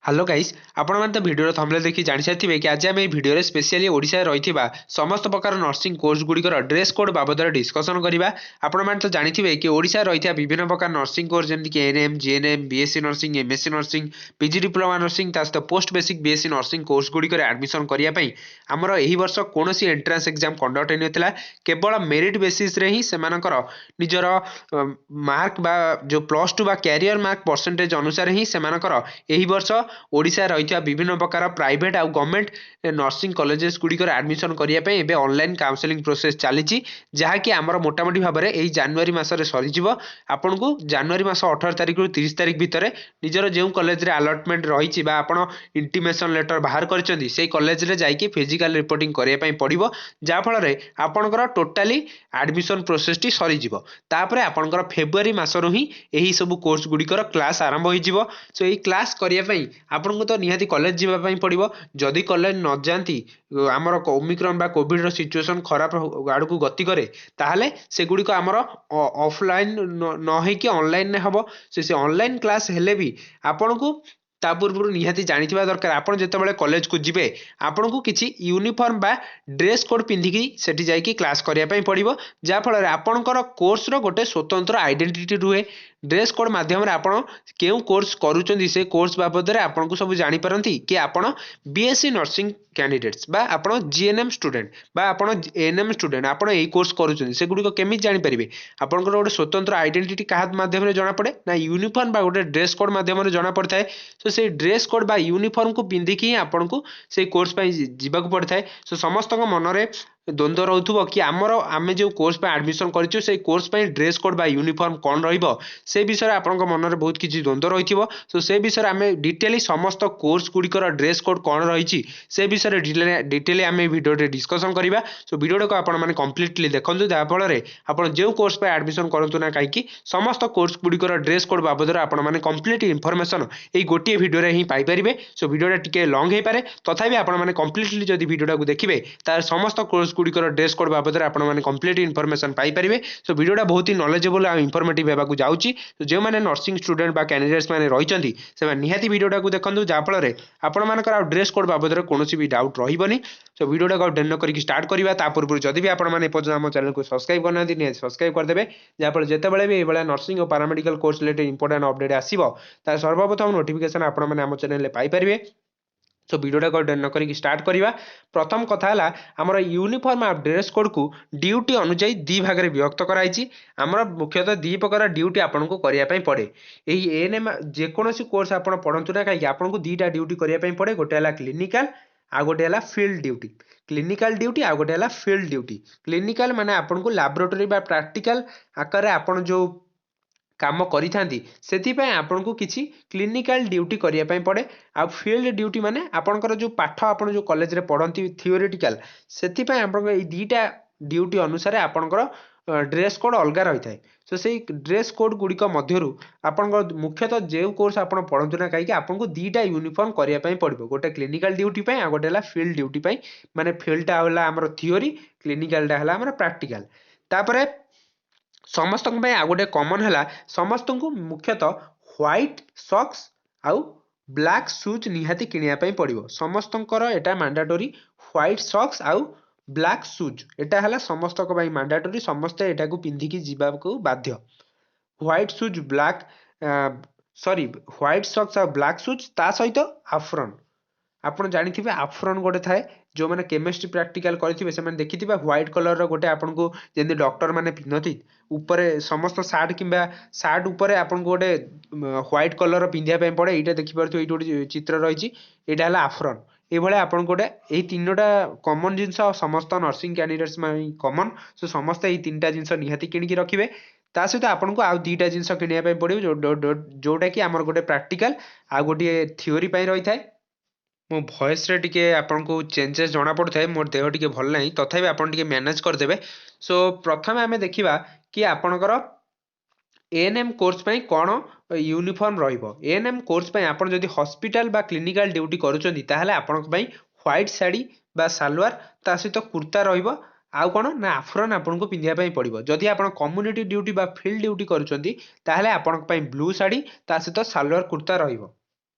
Hello guys आपण माने video thumbnail देखि जानि साथिबे कि आज हम ए भिडियो रे स्पेशली ओडिसा रहिथिबा समस्त प्रकार नर्सिंग कोर्स गुडिकर ड्रेस कोड बाबद डिस्कशन करिबा। आपण माने तो जानिथिबे कि ओडिसा रहिथिबा विभिन्न प्रकार नर्सिंग कोर्स जेमति कि ANM GNM BSc nursing MSc nursing PG diploma nursing तास्त post basic BSc nursing course गुडिकर एडमिशन करिया पई हमर एही वर्ष कोनोसी एंट्रेंस एग्जाम कंडक्ट हेनथिला। केवल मेरिट बेसिस रे ही सेमानकर निजर मार्क बा जो +2 बा कैरियर मार्क परसेंटेज अनुसार ही सेमानकर एही वर्ष ओडिशा रहिथिबा विभिन्न प्रकार प्राइवेट आ गवर्नमेंट नर्सिंग कॉलेजेस गुडिकर एडमिशन करिया पे एबे ऑनलाइन काउंसलिंग प्रोसेस चलीची जहा कि हमर मोटामोटी भाबरे एही जनवरी मासरे सरी जिवो। आपन को जनवरी मास 18 तारिख रु 30 तारिख भितरे निजर जेउ कॉलेज रे अलॉटमेंट रहिची बा आपन इंटीमेशन लेटर बाहर करचंदी सेही कॉलेज रे जाई कि फिजिकल रिपोर्टिंग करिया पई पड़िबो जा फल रे आपनकर टोटली एडमिशन प्रोसेस टी सरी जिवो। तापरे आपनकर फेब्रुआरी मासरु ही एही सब कोर्स गुडिकर क्लास आरंभ होई जिवो। सो एही क्लास करिया पई आपन को तो निहाती कॉलेज जीवा पई पड़िबो। जदी कॉलेज न जानती हमर ओमिक्रॉन बा कोविड रो सिचुएशन खराब आड़ को गति करे ताहले से गुडी को हमर ऑफलाइन न हे कि ऑनलाइन ने हबो। से ऑनलाइन क्लास हेले भी आपन को ता पूर्व निहाती जानिथिबा दरकार। आपन जेतेबेले कॉलेज को जिबे आपन को किछि यूनिफॉर्म बा ड्रेस कोड पिंधिकी सेठी जाई कि क्लास करिया पई पड़िबो जा फल रे आपनकर कोर्स रो गोटे स्वतंत्र आइडेंटिटी रुहे। ड्रेस कोड माध्यम रे आपन केउ कोर्स करूचंदी से कोर्स बाबद रे आपन को सब जानि परंती कि आपन बीएससी नर्सिंग कैंडिडेट्स बा आपन जीएनएम स्टूडेंट बा आपन एएनएम स्टूडेंट आपन एई कोर्स करूचंदी से गुडी को केमि जानि परिबे। आपनकर गोटे स्वतंत्र आइडेंटिटी काहा माध्यम रे जणा पड़े ना यूनिफॉर्म बा गोटे ड्रेस कोड माध्यम रे जणा पड़थाय। सो से ड्रेस कोड बा यूनिफॉर्म को पिंधिकी आपन को से कोर्स पई जिबा को पड़थाय। सो समस्त को मन रे द्वंद्व रहउथबो कि हमर आमे जो कोर्स पे एडमिशन करिछु से कोर्स पे ड्रेस कोड बा यूनिफॉर्म कोन रहिबो से विषय आपन मन रे बहुत किछि द्वंद्व रहिथिबो। सो से विषय आमे डिटेली समस्त कोर्स गुडिकर ड्रेस कोड कोन रहिछि से विषय डिटेली आमे वीडियो रे डिस्कशन करिबा। सो वीडियो को आपन माने कंप्लीटली देखंतु जा फल रे आपन जे कोर्स पे एडमिशन करंतु ना काई कि समस्त कोर्स गुडिकर ड्रेस कोड बाबद रे आपन माने कंप्लीट इंफॉर्मेशन एई गोटिए वीडियो रे ही पाई परिबे। सो वीडियो रे टिके लॉन्ग हे पारे तथापि आपन माने कंप्लीटली जदी वीडियो को देखिबे तार समस्त कोर्स गुडिकर ड्रेस कोड बाबद रे आपन माने कंप्लीट इंफॉर्मेशन पाई परिबे। सो वीडियोटा बहुत ही नॉलेजेबल आ इंफॉर्मेटिव हेबा को जाउची। तो जे माने नर्सिंग स्टूडेंट बा कैंडिडेट्स माने रहिचंती से माने निहाती वीडियोटा को देखंतु जा फल रे आपन मानकर आ ड्रेस कोड बाबद रे कोनोसी भी डाउट रहिबनी। सो वीडियोटा को डेन करिक स्टार्ट करिवा ता पूर्व जदी भी आपन माने पज हम चैनल को सब्सक्राइब करना दी सब्सक्राइब कर देबे जा फल जेते बेले भी ए बेला नर्सिंग और paramedical course related important update आसीबो ता सर्वप्रथम नोटिफिकेशन आपन माने हम चैनल ले पाई परिबे। सो वीडियोटा को डेन करिक स्टार्ट करिवा। प्रथम कथा हला हमर यूनिफॉर्म आ ड्रेस कोड को ड्यूटी अनुसार दी भाग रे विभक्त कराइछि। हमर मुख्यतः दी प्रकार ड्यूटी आपन को करिया पई पड़े। एही एएनएम जे कोनोसी कोर्स आपन पढंतु ना काई आपन को दीटा ड्यूटी करिया पई पड़े। गोटे हला क्लिनिकल आ गोटे हला फील्ड ड्यूटी। क्लिनिकल ड्यूटी आ गोटे हला फील्ड ड्यूटी। क्लिनिकल माने आपन को लैबोरेटरी बा प्रैक्टिकल आकार रे आपन जो काम करी थांती सेति पय आपन को किछि क्लिनिकल ड्यूटी करिया पय पड़े। आ फील्ड ड्यूटी माने आपनकर जो पाठ आपन जो कॉलेज रे पढंती थियोरेटिकल सेति पय आपन को ए दीटा ड्यूटी अनुसार आपनकर ड्रेस कोड अलगा रही थाए। सो सेही ड्रेस कोड गुडिक मध्यरु आपनकर मुख्यतः जे कोर्स आपन पढंतु ना काई कि आपन को दीटा यूनिफॉर्म करिया पय पड़िबो। गोटे क्लिनिकल ड्यूटी पय आ गोटे हला फील्ड ड्यूटी पय माने फील्ड टा हला हमर थियोरी क्लिनिकल टा हला हमर प्रैक्टिकल। तापरे समस्त को आ गोटे कॉमन है समस्त को मुख्यतः व्हाइट सॉक्स आउ ब्लैक शूज निहाती किनिया पई पड़िबो। समस्तंकर एटा मैंडेटरी व्हाइट सॉक्स आउ ब्लैक शूज एटा हला समस्त को भाई मैंडेटरी समस्त एटा को पिंधिकी जीवा को बाध्य। White shoes black sorry white socks आउ ब्लैक शूज ता सहित आफ्रन आपन जानिथिबे आफ्रन गोटे थाए जो माने केमिस्ट्री प्रैक्टिकल करथिबे से माने देखिथिबे व्हाइट कलर रो गोटे आपन को जेंति डॉक्टर माने पिनथि ऊपर समस्त शार्ट किबा शार्ट ऊपर आपन को गोटे व्हाइट कलर रो पिंधिया पय पड़े। एटा देखि परथु एटा गोटे चित्र रहिछि एटा हला आफ्रन। ए भले आपन गोटे एही तीनोटा कॉमन जिंस समस्त नर्सिंग कैंडिडेट्स माने कॉमन। सो समस्त एही तीनटा जिंस निहाती किनिकी रखिबे। ता सहित आपन को आ दीटा जिंस किनिया पय पड़िबो जोटा कि हमर गोटे प्रैक्टिकल आ गोटे थियोरी पय रहि थाए। मो वॉइस रे टिके आपन को चेंजेस जणा पड़थाय मोर देह टिके भल नाही तथापि आपन टिके मैनेज कर देबे। सो प्रथम आमे देखिबा कि आपनकर एएनएम कोर्स पय कोन यूनिफॉर्म रहिबो। एएनएम कोर्स पय आपन जदि हॉस्पिटल बा क्लिनिकल ड्यूटी करूचंदी ताहले आपन पय व्हाइट साड़ी बा सलवार ता सहित कुर्ता रहिबो। आउ कोन ना आफ्रन आपन को पिंधिया पय पड़िबो। जदि आपन कम्युनिटी ड्यूटी बा फील्ड ड्यूटी करूचंदी ताहले आपन पय ब्लू साड़ी ता सहित सलवार कुर्ता रहिबो।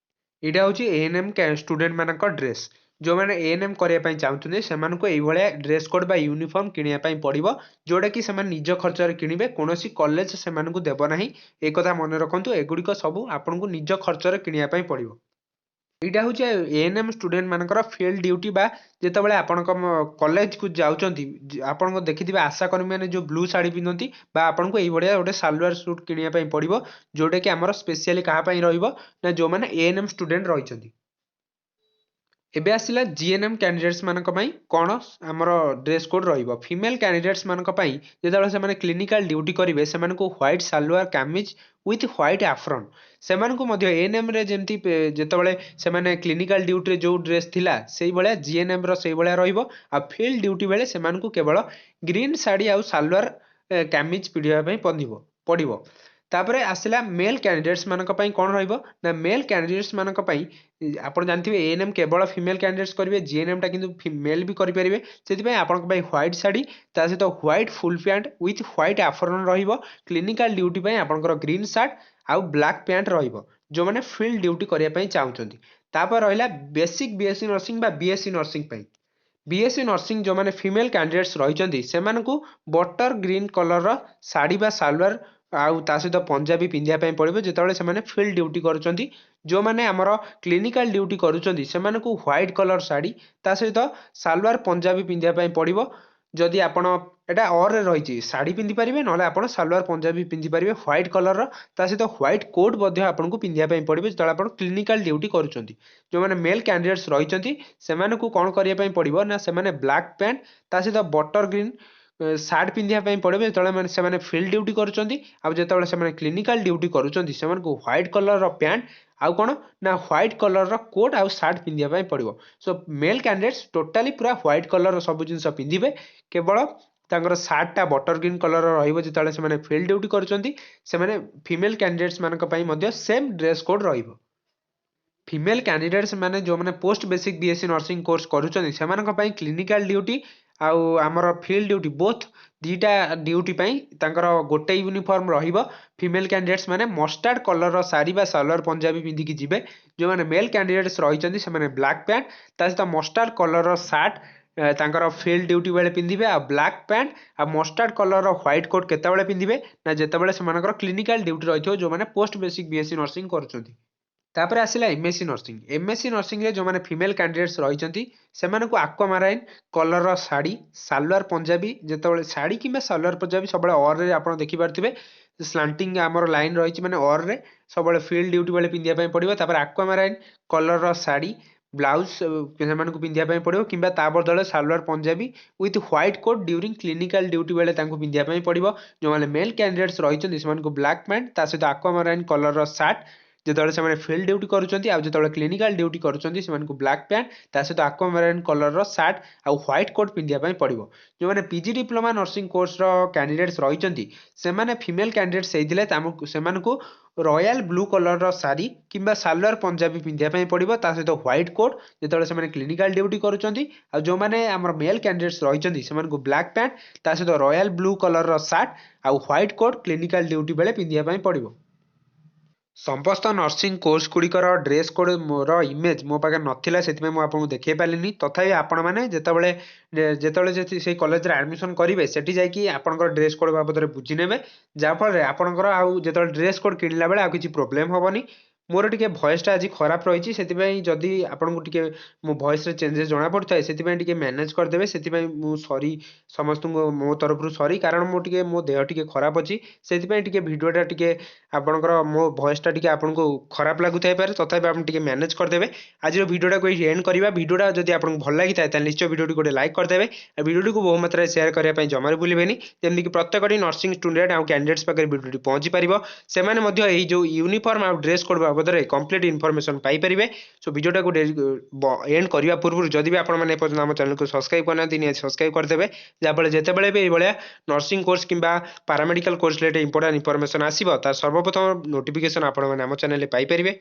ଏଇଟା ହେଉଛି ଏଏନ୍ଏମ୍ ଷ୍ଟୁଡେଣ୍ଟ ମାନଙ୍କ ଡ୍ରେସ୍। ଯେଉଁମାନେ ଏଏନ୍ଏମ୍ କରିବା ପାଇଁ ଚାହୁଁଛନ୍ତି ସେମାନଙ୍କୁ ଏଇଭଳିଆ ଡ୍ରେସ୍ କୋଡ୍ ବା ୟୁନିଫର୍ମ କିଣିବା ପାଇଁ ପଡ଼ିବ, ଯେଉଁଟାକି ସେମାନେ ନିଜ ଖର୍ଚ୍ଚରେ କିଣିବେ, କୌଣସି କଲେଜ ସେମାନଙ୍କୁ ଦେବ ନାହିଁ। ଏ କଥା ମନେ ରଖନ୍ତୁ, ଏଗୁଡ଼ିକ ସବୁ ଆପଣଙ୍କୁ ନିଜ ଖର୍ଚ୍ଚରେ କିଣିବା ପାଇଁ ପଡ଼ିବ। ଏଇଟା ହେଉଛି ଏଏନ୍ଏମ୍ ଷ୍ଟୁଡେଣ୍ଟ ମାନଙ୍କର ଫିଲ୍ଡ ଡ୍ୟୁଟି, ବା ଯେତେବେଳେ ଆପଣଙ୍କ କଲେଜକୁ ଯାଉଛନ୍ତି, ଆପଣଙ୍କ ଦେଖିଥିବେ ଆଶା କର୍ମୀମାନେ ଯେଉଁ ବ୍ଲୁ ଶାଢ଼ୀ ପିନ୍ଧନ୍ତି, ବା ଆପଣଙ୍କୁ ଏଇଭଳିଆ ଗୋଟେ ସାଲୱାର ସୁଟ୍ କିଣିବା ପାଇଁ ପଡ଼ିବ, ଯେଉଁଟାକି ଆମର ସ୍ପେଶିଆଲି କାହା ପାଇଁ ରହିବ ନା ଯେଉଁମାନେ ଏଏନ୍ଏମ୍ ଷ୍ଟୁଡେଣ୍ଟ ରହିଛନ୍ତି। ଏବେ ଆସିଲା ଜିଏନ୍ଏମ୍ କ୍ୟାଣ୍ଡିଡେଟ୍ସ ମାନଙ୍କ ପାଇଁ କ'ଣ ଆମର ଡ୍ରେସ୍ କୋଡ୍ ରହିବ। ଫିମେଲ୍ କ୍ୟାଣ୍ଡିଡେଟ୍ସ ମାନଙ୍କ ପାଇଁ ଯେତେବେଳେ ସେମାନେ କ୍ଲିନିକାଲ ଡ୍ୟୁଟି କରିବେ, ସେମାନଙ୍କୁ white salwar କାମିଜ with white apron. ସେମାନଙ୍କୁ ମଧ୍ୟ ଏଏନ୍ଏମ୍ରେ ଯେମିତି ଯେତେବେଳେ ସେମାନେ କ୍ଲିନିକାଲ ଡ୍ୟୁଟିରେ ଯେଉଁ ଡ୍ରେସ୍ ଥିଲା ସେଇଭଳିଆ ଜିଏନ୍ଏମ୍ର ସେଇଭଳିଆ ରହିବ। ଆଉ ଫିଲ୍ଡ ଡ୍ୟୁଟି ବେଳେ ସେମାନଙ୍କୁ କେବଳ ଗ୍ରୀନ୍ ଶାଢ଼ୀ ଆଉ ସାଲୱାର କାମିଜ ପିନ୍ଧିବା ପାଇଁ ପଡ଼ିବ। ତାପରେ ଆସିଲା ମେଲ୍ କ୍ୟାଣ୍ଡିଡେଟ୍ସ ମାନଙ୍କ ପାଇଁ କ'ଣ ରହିବ ନା, ମେଲ୍ କ୍ୟାଣ୍ଡିଡେଟ୍ସ ମାନଙ୍କ ପାଇଁ ଆପଣ ଜାଣିଥିବେ ଏଏନ୍ଏମ୍ କେବଳ ଫିମେଲ୍ କ୍ୟାଣ୍ଡିଡେଟ୍ସ କରିବେ, ଜିଏନ୍ଏମ୍ଟା କିନ୍ତୁ ମେଲ୍ ବି କରିପାରିବେ। ସେଥିପାଇଁ ଆପଣଙ୍କ ପାଇଁ ହ୍ୱାଇଟ୍ ଶାଢ଼ୀ ତା ସହିତ white full pant with white apron ରହିବ। କ୍ଲିନିକାଲ ଡ୍ୟୁଟି ପାଇଁ ଆପଣଙ୍କର ଗ୍ରୀନ୍ ସାର୍ଟ ଆଉ ବ୍ଲାକ୍ ପ୍ୟାଣ୍ଟ ରହିବ, ଯେଉଁମାନେ ଫିଲ୍ଡ ଡ୍ୟୁଟି କରିବା ପାଇଁ ଚାହୁଁଛନ୍ତି। ତାପରେ ରହିଲା ବେସିକ୍ ବିଏସସି ନର୍ସିଂ ବା ବିଏସସି ନର୍ସିଂ ପାଇଁ। ବିଏସସି ନର୍ସିଂ ଯେଉଁମାନେ ଫିମେଲ୍ କ୍ୟାଣ୍ଡିଡେଟ୍ସ ରହିଛନ୍ତି, ସେମାନଙ୍କୁ ବଟର ଗ୍ରୀନ୍ କଲରର ଶାଢ଼ୀ ବା ସାଲୱାର ଆଉ ତା ସହିତ ପଞ୍ଜାବୀ ପିନ୍ଧିବା ପାଇଁ ପଡ଼ିବ ଯେତେବେଳେ ସେମାନେ ଫିଲ୍ଡ ଡ୍ୟୁଟି କରୁଛନ୍ତି। ଯେଉଁମାନେ ଆମର କ୍ଲିନିକାଲ ଡ୍ୟୁଟି କରୁଛନ୍ତି, ସେମାନଙ୍କୁ ହ୍ୱାଇଟ୍ କଲର ଶାଢ଼ୀ ତା ସହିତ ସାଲୱାର ପଞ୍ଜାବୀ ପିନ୍ଧିବା ପାଇଁ ପଡ଼ିବ। ଯଦି ଆପଣ ଏଇଟା ଅର୍ରେ ରହିଛି, ଶାଢ଼ୀ ପିନ୍ଧିପାରିବେ, ନହେଲେ ଆପଣ ସାଲୱାର ପଞ୍ଜାବୀ ପିନ୍ଧିପାରିବେ ହ୍ୱାଇଟ୍ କଲରର। ତା ସହିତ ହ୍ୱାଇଟ୍ କୋଟ୍ ମଧ୍ୟ ଆପଣଙ୍କୁ ପିନ୍ଧିବା ପାଇଁ ପଡ଼ିବ ଯେତେବେଳେ ଆପଣ କ୍ଲିନିକାଲ ଡ୍ୟୁଟି କରୁଛନ୍ତି। ଯେଉଁମାନେ ମେଲ୍ କ୍ୟାଣ୍ଡିଡେଟ୍ସ ରହିଛନ୍ତି, ସେମାନଙ୍କୁ କ'ଣ କରିବା ପାଇଁ ପଡ଼ିବ ନା, ସେମାନେ ବ୍ଲାକ୍ ପ୍ୟାଣ୍ଟ ତା ସହିତ ବଟର ଗ୍ରୀନ୍ ସାର୍ଟ ପିନ୍ଧିବା ପାଇଁ ପଡ଼ିବ ଯେତେବେଳେ ସେମାନେ ଫିଲ୍ଡ ଡ୍ୟୁଟି କରୁଛନ୍ତି। ଆଉ ଯେତେବେଳେ ସେମାନେ କ୍ଲିନିକାଲ ଡ୍ୟୁଟି କରୁଛନ୍ତି, ସେମାନଙ୍କୁ ହ୍ୱାଇଟ୍ କଲରର ପ୍ୟାଣ୍ଟ ଆଉ କ'ଣ ନା ହ୍ୱାଇଟ୍ କଲରର କୋଟ୍ ଆଉ ସାର୍ଟ ପିନ୍ଧିବା ପାଇଁ ପଡ଼ିବ। ସୋ ମେଲ୍ କ୍ୟାଣ୍ଡିଡେଟ୍ସ ଟୋଟାଲି ପୁରା ହ୍ୱାଇଟ୍ କଲରର ସବୁ ଜିନିଷ ପିନ୍ଧିବେ, କେବଳ ତାଙ୍କର ସାର୍ଟଟା ବଟର ଗ୍ରୀନ୍ କଲରର ରହିବ ଯେତେବେଳେ ସେମାନେ ଫିଲ୍ଡ ଡ୍ୟୁଟି କରୁଛନ୍ତି। ସେମାନେ ଫିମେଲ୍ କ୍ୟାଣ୍ଡିଡେଟ୍ସ ମାନଙ୍କ ପାଇଁ ମଧ୍ୟ ସେମ୍ ଡ୍ରେସ୍ କୋଡ୍ ରହିବ। ଫିମେଲ୍ କ୍ୟାଣ୍ଡିଡେଟ୍ସ ମାନେ ଯେଉଁମାନେ post basic BSc nursing course କରୁଛନ୍ତି, ସେମାନଙ୍କ ପାଇଁ କ୍ଲିନିକାଲ ଡ୍ୟୁଟି ଆଉ ଆମର ଫିଲ୍ଡ ଡ୍ୟୁଟି ବୋଥ୍ ଦୁଇଟା ଡ୍ୟୁଟି ପାଇଁ ତାଙ୍କର ଗୋଟେ ୟୁନିଫର୍ମ ରହିବ। ଫିମେଲ୍ କ୍ୟାଣ୍ଡିଡେଟ୍ସ ମାନେ ମଷ୍ଟାର୍ଡ କଲରର ଶାଢ଼ୀ ବା ସାଲୱାର ପଞ୍ଜାବୀ ପିନ୍ଧିକି ଯିବେ। ଯେଉଁମାନେ ମେଲ୍ କ୍ୟାଣ୍ଡିଡେଟ୍ସ ରହିଛନ୍ତି, ସେମାନେ ବ୍ଲାକ୍ ପ୍ୟାଣ୍ଟ ତା ସହିତ ମଷ୍ଟାର୍ଡ କଲରର ସାର୍ଟ ତାଙ୍କର ଫିଲ୍ଡ ଡ୍ୟୁଟି ବେଳେ ପିନ୍ଧିବେ, ଆଉ ବ୍ଲାକ୍ ପ୍ୟାଣ୍ଟ ଆଉ ମଷ୍ଟାର୍ଡ କଲରର ହ୍ୱାଇଟ୍ କୋଟ୍ କେତେବେଳେ ପିନ୍ଧିବେ ନା, ଯେତେବେଳେ ସେମାନଙ୍କର କ୍ଲିନିକାଲ ଡ୍ୟୁଟି ରହିଥିବ, ଯେଉଁମାନେ ପୋଷ୍ଟ ବେସିକ୍ ବିଏସସି ନର୍ସିଂ କରୁଛନ୍ତି। ତାପରେ ଆସିଲା ଏମଏସସି ନର୍ସିଂ। ଏମଏସସି ନର୍ସିଂରେ ଯେଉଁମାନେ ଫିମେଲ୍ କ୍ୟାଣ୍ଡିଡେଟ୍ସ ରହିଛନ୍ତି, ସେମାନଙ୍କୁ ଆକ୍ୱାମାରାଇନ୍ କଲରର ଶାଢ଼ୀ ସାଲୱାର ପଞ୍ଜାବୀ, ଯେତେବେଳେ ଶାଢ଼ୀ କିମ୍ବା ସାଲୱାର ପଞ୍ଜାବୀ ସବୁବେଳେ ଅର୍ରେ ଆପଣ ଦେଖିପାରୁଥିବେ, ସ୍ଲାଣ୍ଟିଂ ଆମର ଲାଇନ୍ ରହିଛି, ମାନେ ଅର୍ରେ ସବୁବେଳେ ଫିଲ୍ଡ ଡ୍ୟୁଟି ବେଳେ ପିନ୍ଧିବା ପାଇଁ ପଡ଼ିବ। ତାପରେ ଆକ୍ୱାମାରାଇନ୍ କଲରର ଶାଢ଼ୀ ବ୍ଲାଉଜ ସେମାନଙ୍କୁ ପିନ୍ଧିବା ପାଇଁ ପଡ଼ିବ, କିମ୍ବା ତା ବଦଳରେ salwar Punjabi with white coat during clinical duty ବେଳେ ତାଙ୍କୁ ପିନ୍ଧିବା ପାଇଁ ପଡ଼ିବ। ଯେଉଁମାନେ ମେଲ୍ କ୍ୟାଣ୍ଡିଡେଟ୍ସ ରହିଛନ୍ତି, ସେମାନଙ୍କୁ ବ୍ଲାକ୍ ପ୍ୟାଣ୍ଟ ତା ସହିତ ଆକ୍ୱାମାରାଇନ୍ କଲରର ସାର୍ଟ ଯେତେବେଳେ ସେମାନେ ଫିଲ୍ଡ ଡ୍ୟୁଟି କରୁଛନ୍ତି, ଆଉ ଯେତେବେଳେ କ୍ଲିନିକାଲ ଡ୍ୟୁଟି କରୁଛନ୍ତି, ସେମାନଙ୍କୁ ବ୍ଲାକ୍ ପ୍ୟାଣ୍ଟ ତା ସହିତ ଆକ୍ୱାମାରାଇନ୍ କଲରର ସାର୍ଟ ଆଉ ହ୍ୱାଇଟ୍ କୋଟ୍ ପିନ୍ଧିବା ପାଇଁ ପଡ଼ିବ। ଯେଉଁମାନେ ପିଜି ଡିପ୍ଲୋମା ନର୍ସିଂ କୋର୍ସର କ୍ୟାଣ୍ଡିଡେଟ୍ସ ରହିଛନ୍ତି, ସେମାନେ ଫିମେଲ୍ କ୍ୟାଣ୍ଡିଡେଟ୍ସ ହେଇଥିଲେ ସେମାନଙ୍କୁ ରୟାଲ ବ୍ଲୁ କଲରର ଶାଢ଼ୀ କିମ୍ବା ସାଲୱାର ପଞ୍ଜାବୀ ପିନ୍ଧିବା ପାଇଁ ପଡ଼ିବ, ତା ସହିତ ହ୍ୱାଇଟ୍ କୋଟ୍ ଯେତେବେଳେ ସେମାନେ କ୍ଲିନିକାଲ ଡ୍ୟୁଟି କରୁଛନ୍ତି। ଆଉ ଯେଉଁମାନେ ଆମର ମେଲ୍ କ୍ୟାଣ୍ଡିଡେଟ୍ସ ରହିଛନ୍ତି, ସେମାନଙ୍କୁ ବ୍ଲାକ୍ ପ୍ୟାଣ୍ଟ ତା ସହିତ ରୟାଲ ବ୍ଲୁ କଲରର ସାର୍ଟ ଆଉ ହ୍ୱାଇଟ୍ କୋଟ୍ କ୍ଲିନିକାଲ ଡ୍ୟୁଟି ବେଳେ ପିନ୍ଧିବା ପାଇଁ ପଡ଼ିବ। ସମସ୍ତ ନର୍ସିଂ କୋର୍ସ ଗୁଡ଼ିକର ଡ୍ରେସ୍ କୋଡ୍ ମୋର ଇମେଜ୍ ମୋ ପାଖରେ ନଥିଲା, ସେଥିପାଇଁ ମୁଁ ଆପଣଙ୍କୁ ଦେଖାଇ ପାରିଲିନି। ତଥାପି ଆପଣମାନେ ଯେତେବେଳେ ସେଇ କଲେଜରେ ଆଡ଼ମିସନ୍ କରିବେ, ସେଠି ଯାଇକି ଆପଣଙ୍କର ଡ୍ରେସ୍ କୋଡ୍ ବାବଦରେ ବୁଝି ନେବେ, ଯାହାଫଳରେ ଆପଣଙ୍କର ଆଉ ଯେତେବେଳେ ଡ୍ରେସ୍ କୋଡ୍ କିଣିଲା ବେଳେ ଆଉ କିଛି ପ୍ରୋବ୍ଲେମ୍ ହେବନି। ମୋର ଟିକେ ଭଏସ୍ଟା ଆଜି ଖରାପ ରହିଛି, ସେଥିପାଇଁ ଯଦି ଆପଣଙ୍କୁ ଟିକେ ମୋ ଭଏସ୍ରେ ଚେଞ୍ଜେସ୍ ଜଣାପଡ଼ୁଥାଏ, ସେଥିପାଇଁ ଟିକେ ମ୍ୟାନେଜ୍ କରିଦେବେ। ସେଥିପାଇଁ ମୁଁ ସରି, ସମସ୍ତଙ୍କୁ ମୋ ତରଫରୁ ସରି, କାରଣ ମୋ ଦେହ ଟିକେ ଖରାପ ଅଛି। ସେଥିପାଇଁ ଟିକେ ଭିଡ଼ିଓଟା ଟିକେ ଆପଣଙ୍କର ମୋ ଭଏସ୍ଟା ଟିକେ ଆପଣଙ୍କୁ ଖରାପ ଲାଗୁଥାଇପାରେ, ତଥାପି ଆପଣ ଟିକେ ମ୍ୟାନେଜ୍ କରିଦେବେ। ଆଜିର ଭିଡ଼ିଓଟାକୁ ଏଇଠି ଏଣ୍ଡ କରିବା। ଭିଡ଼ିଓଟା ଯଦି ଆପଣଙ୍କୁ ଭଲ ଲାଗିଥାଏ, ତାହେଲେ ନିଶ୍ଚୟ ଭିଡ଼ିଓଟିକୁ ଗୋଟେ ଲାଇକ୍ କରିଦେବେ, ଆଉ ଭିଡ଼ିଓଟିକୁ ବହୁ ମାତ୍ରାରେ ସେୟାର କରିବା ପାଇଁ ଜମାରୁ ଭୁଲିବେନି, ଯେମିତିକି ପ୍ରତ୍ୟେକଟି ନର୍ସିଂ ଷ୍ଟୁଡେଣ୍ଟ ଆଉ କ୍ୟାଣ୍ଡିଡେଟ୍ସ ପାଖରେ ଭିଡ଼ିଓଟି ପହଞ୍ଚି ପାରିବ। ସେମାନେ ମଧ୍ୟ ଏହି ଯେଉଁ ୟୁନିଫର୍ମ ଆଉ ଡ୍ରେସ୍ କୋଡ୍ ବାବଦରେ କମ୍ପ୍ଲିଟ୍ ଇନଫର୍ମେସନ୍ ପାଇପାରିବେ। ସୋ ଭିଡ଼ିଓଟାକୁ ଏଣ୍ଡ କରିବା ପୂର୍ବରୁ ଯଦି ବି ଆପଣମାନେ ଏପର୍ଯ୍ୟନ୍ତ ଆମ ଚ୍ୟାନେଲକୁ ସବସ୍କ୍ରାଇବ୍ କରିନାହାନ୍ତି, ନିହାତି ସବସ୍କ୍ରାଇବ୍ କରିଦେବେ, ଯାହାଫଳରେ ଯେତେବେଳେ ବି ଏଇଭଳିଆ ନର୍ସିଂ କୋର୍ସ କିମ୍ବା paramedical course related important information ଆସିବ, ତାର ସର୍ବପ୍ରଥମ ନୋଟିଫିକେସନ୍ ଆପଣମାନେ ଆମ ଚ୍ୟାନେଲରେ ପାଇପାରିବେ।